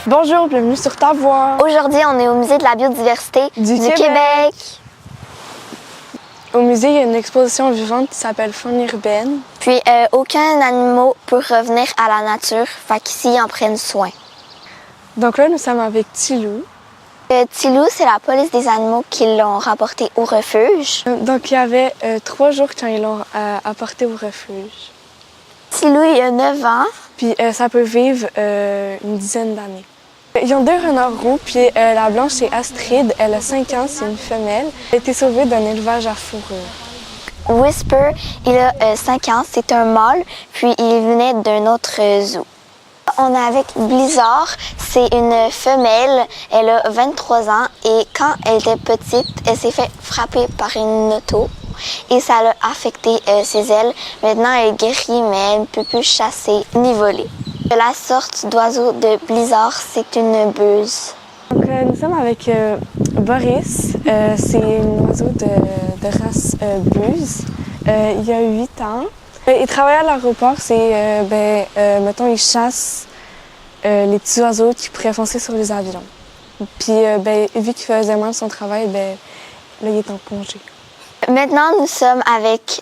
Bonjour, bienvenue sur Ta Voix. Aujourd'hui, on est au Musée de la biodiversité du Québec. Au musée, il y a une exposition vivante qui s'appelle Faune urbaine. Puis, aucun animal peut revenir à la nature, fait qu'ici, ils en prennent soin. Donc là, nous sommes avec Tilou. Tilou, c'est la police des animaux qui l'ont rapporté au refuge. Donc il y avait 3 jours quand ils l'ont apporté au refuge. Tilou, il a 9 ans. Puis ça peut vivre une dizaine d'années. Ils ont 2 renards roux, puis la blanche, c'est Astrid. Elle a 5 ans, c'est une femelle. Elle a été sauvée d'un élevage à fourrure. Whisper, il a 5 ans, c'est un mâle, puis il venait d'un autre zoo. On est avec Blizzard, c'est une femelle, elle a 23 ans et quand elle était petite, elle s'est fait frapper par une auto et ça l'a affecté ses ailes. Maintenant, elle est guérie, mais elle ne peut plus chasser ni voler. La sorte d'oiseau de Blizzard, c'est une buse. Donc, nous sommes avec Boris, c'est un oiseau de race buse. Il a 8 ans. Il travaille à l'aéroport, c'est, mettons, il chasse les petits oiseaux qui pourraient foncer sur les avions. Puis, vu qu'il faisait mal son travail, là, il est en congé. Maintenant, nous sommes avec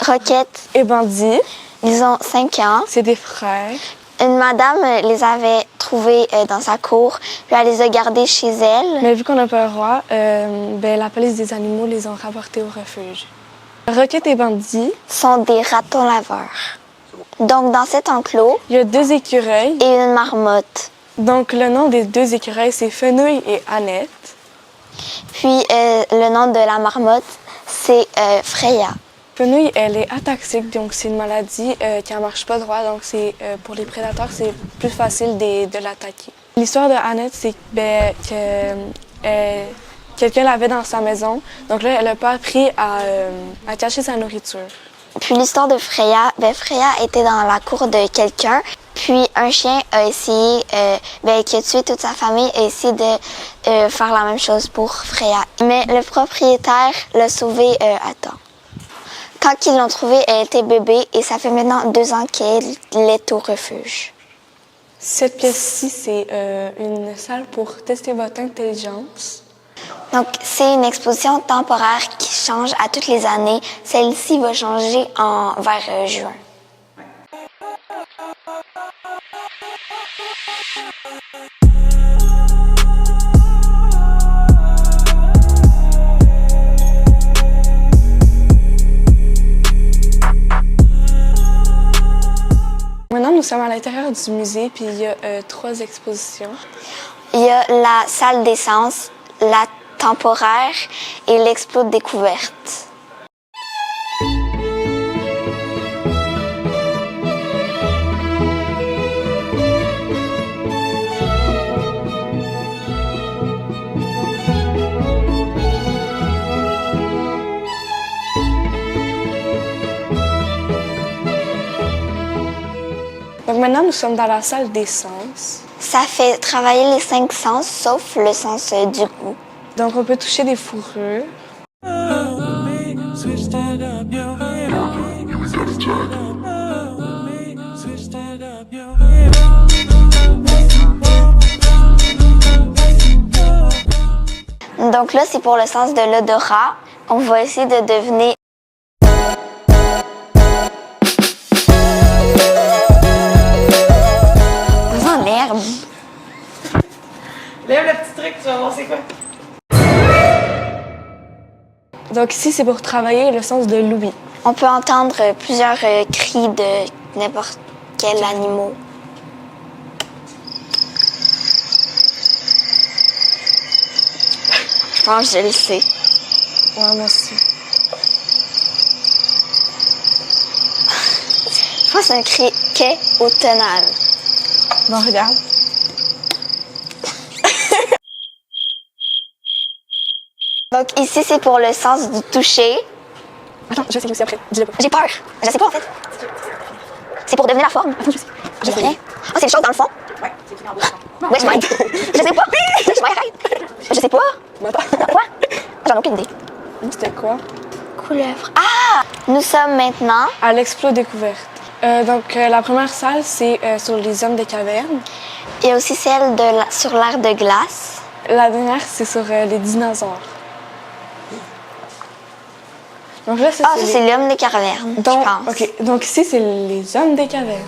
Roquette Et Bandit. Ils ont 5 ans. C'est des frères. Une madame les avait trouvés dans sa cour, puis elle les a gardés chez elle. Mais vu qu'on n'a pas le droit, la police des animaux les ont rapportés au refuge. Roquette et Bandit Sont des ratons laveurs. Donc, dans cet enclos, il y a 2 écureuils. et une marmotte. Donc, le nom des 2 écureuils, c'est Fenouil et Annette. Puis, le nom de la marmotte, c'est Freya. Fenouil, elle est ataxique, donc c'est une maladie qui ne marche pas droit. Donc, pour les prédateurs, c'est plus facile de l'attaquer. L'histoire de Annette, c'est que quelqu'un l'avait dans sa maison. Donc là, elle n'a pas appris à cacher sa nourriture. Puis l'histoire de Freya, Freya était dans la cour de quelqu'un. Puis un chien a essayé, qui a tué toute sa famille, a essayé de faire la même chose pour Freya. Mais le propriétaire l'a sauvée à temps. Quand ils l'ont trouvée, elle était bébé et ça fait maintenant 2 ans qu'elle est au refuge. Cette pièce-ci, c'est une salle pour tester votre intelligence. Donc, c'est une exposition temporaire qui change à toutes les années. Celle-ci va changer vers juin. Maintenant, nous sommes à l'intérieur du musée, puis il y a 3 expositions. Il y a la salle d'essence, la temporaire et l'expo découverte. Donc maintenant, nous sommes dans la salle des sens. Ça fait travailler les 5 sens, sauf le sens du goût. Donc, on peut toucher des fourrures. Donc là, c'est pour le sens de l'odorat. On va essayer de deviner. Ça sent l'herbe. Lève le petit truc, tu vas voir c'est quoi. Donc ici, c'est pour travailler le sens de l'ouïe. On peut entendre plusieurs cris de n'importe quel animal. Je pense que je le sais. Ouais, moi aussi. Je pense que c'est un cri quai automnal. Bon, regarde. Donc ici, c'est pour le sens du toucher. Attends, je sais aussi après. Dis-le pas. J'ai peur. Je sais pas en fait. C'est pour deviner la forme. Attends, je sais. C'est vrai? Ah, c'est les choses dans le fond? Ouais, c'est écrit en bas. Ouais, je m'aide. Je sais pas. Je m'arrête. Je sais pas. Quoi? J'en ai aucune idée. C'était quoi? Couleuvre. Ah! Nous sommes maintenant À l'explo découverte. Donc, la première salle, c'est sur les hommes des cavernes. Il y a aussi celle sur l'ère de glace. La dernière, c'est sur les dinosaures. Donc là, Ah, ça, c'est l'homme des cavernes, je donc, pense. OK. Donc ici, c'est les hommes des cavernes.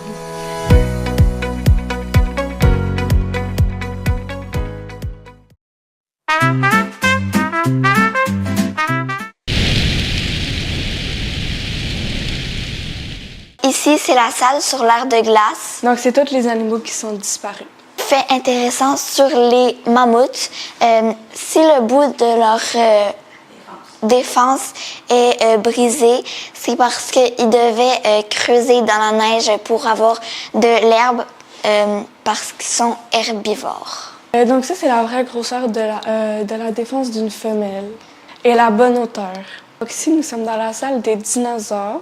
Ici, c'est la salle sur l'ère de glace. Donc, c'est tous les animaux qui sont disparus. Fait intéressant sur les mammouths, si le bout de leur défense est brisé, c'est parce qu'ils devaient creuser dans la neige pour avoir de l'herbe parce qu'ils sont herbivores. Donc ça, c'est la vraie grosseur de la défense d'une femelle et la bonne hauteur. Donc ici, nous sommes dans la salle des dinosaures.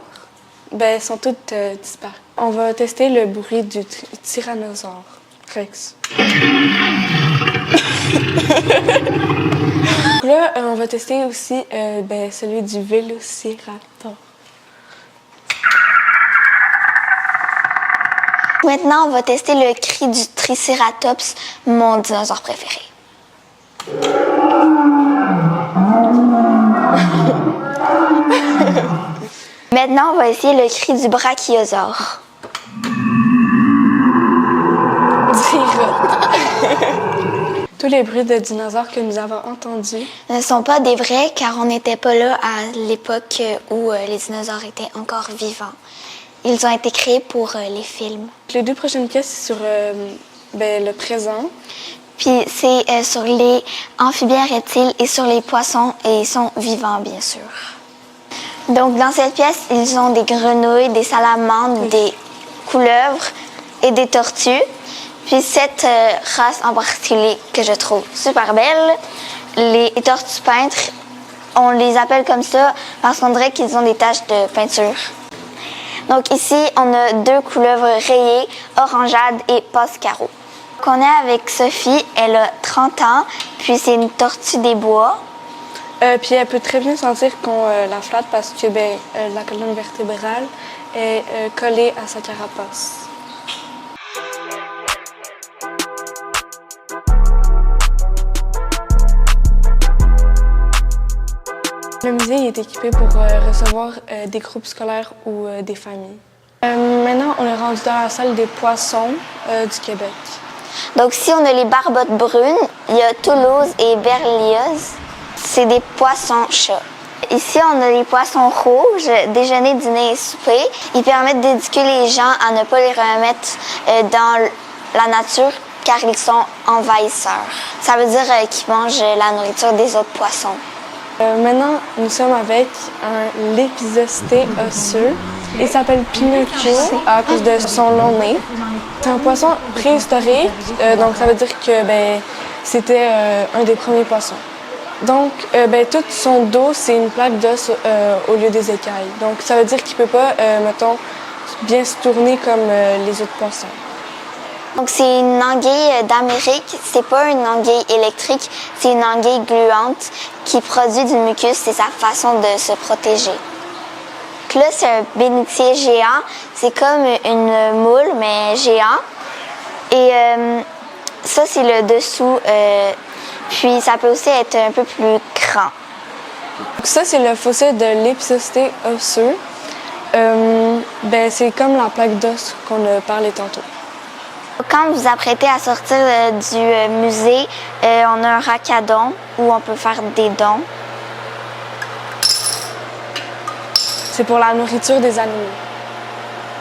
Ben, ils sont tous disparus. On va tester le bruit du tyrannosaure Rex. Là, on va tester aussi celui du vélociraptor. Maintenant, on va tester le cri du Triceratops, mon dinosaure préféré. Maintenant, on va essayer le cri du brachiosaure. Tous les bruits de dinosaures que nous avons entendus Ne sont pas des vrais car on n'était pas là à l'époque où les dinosaures étaient encore vivants. Ils ont été créés pour les films. Les deux prochaines pièces, c'est sur le présent. Puis c'est sur les amphibiens reptiles et sur les poissons et ils sont vivants, bien sûr. Donc dans cette pièce, ils ont des grenouilles, des salamandres, des couleuvres et des tortues. Puis cette race en particulier que je trouve super belle, les tortues peintres, on les appelle comme ça parce qu'on dirait qu'ils ont des taches de peinture. Donc ici, on a deux couleuvres rayées, orangeade et passe-carreau. Donc on est avec Sophie, elle a 30 ans, puis c'est une tortue des bois. Puis elle peut très bien sentir qu'on la flatte parce que la colonne vertébrale est collée à sa carapace. Le musée est équipé pour recevoir des groupes scolaires ou des familles. Maintenant, on est rendu dans la salle des poissons du Québec. Donc ici, on a les barbottes brunes, il y a Toulouse et Berlioz. C'est des poissons-chats. Ici, on a les poissons rouges, déjeuner, dîner et souper. Ils permettent d'éduquer les gens à ne pas les remettre dans la nature car ils sont envahisseurs. Ça veut dire qu'ils mangent la nourriture des autres poissons. Maintenant, nous sommes avec un lépisosté osseux. Il s'appelle Pinocchio à cause de son long nez. C'est un poisson préhistorique, donc ça veut dire que c'était un des premiers poissons. Donc, tout son dos, c'est une plaque d'os au lieu des écailles. Donc, ça veut dire qu'il ne peut pas, bien se tourner comme les autres poissons. Donc, c'est une anguille d'Amérique. C'est pas une anguille électrique, c'est une anguille gluante qui produit du mucus. C'est sa façon de se protéger. Donc là, c'est un bénitier géant. C'est comme une moule, mais géant. Et ça, c'est le dessous. Puis, ça peut aussi être un peu plus grand. Donc ça, c'est le fossile de lépisosté osseux. C'est comme la plaque d'os qu'on a parlé tantôt. Quand vous vous apprêtez à sortir du musée, on a un racadon où on peut faire des dons. C'est pour la nourriture des animaux.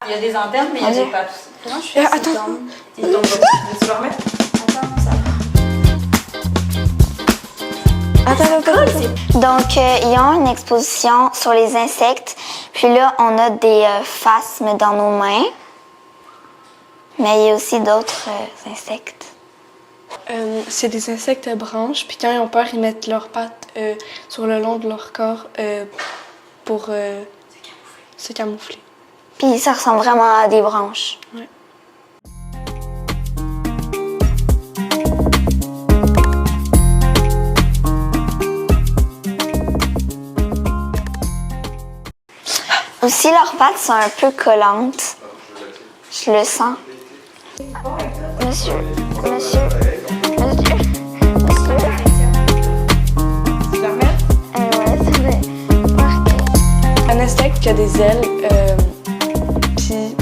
Il y a des antennes, mais il y a des pattes. Comment je fais? Attends. Il tombe pas. Tu le remettre? Attends. Donc, ils ont une exposition sur les insectes. Puis là, on a des phasmes dans nos mains. Mais il y a aussi d'autres insectes. C'est des insectes branches. Puis quand ils ont peur, ils mettent leurs pattes sur le long de leur corps pour se camoufler. Puis ça ressemble vraiment à des branches. Ouais. Aussi, leurs pattes sont un peu collantes. Je le sens. Monsieur. Ouais, ça fait marquer. Un insecte qui a des ailes, puis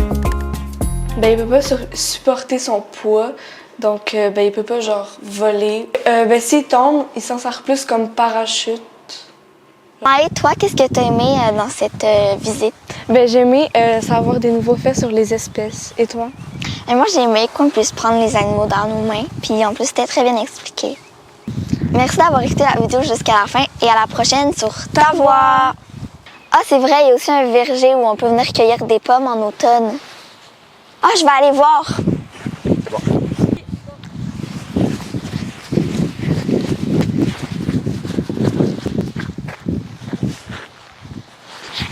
ben, il peut pas supporter son poids, donc ben, il peut pas genre voler. Ben, s'il tombe, il s'en sert plus comme parachute. Et toi, qu'est-ce que tu as aimé dans cette visite? Ben, j'ai aimé savoir des nouveaux faits sur les espèces. Et toi? Et moi, j'ai aimé qu'on puisse prendre les animaux dans nos mains, puis en plus, c'était très bien expliqué. Merci d'avoir écouté la vidéo jusqu'à la fin et à la prochaine sur Ta Voix! Ah, c'est vrai, il y a aussi un verger où on peut venir cueillir des pommes en automne. Ah, je vais aller voir.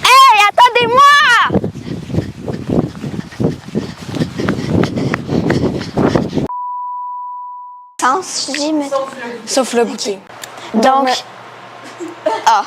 Hey, attendez-moi! Sens, je dis, mais... Sauf le goûter. Donc... Ah.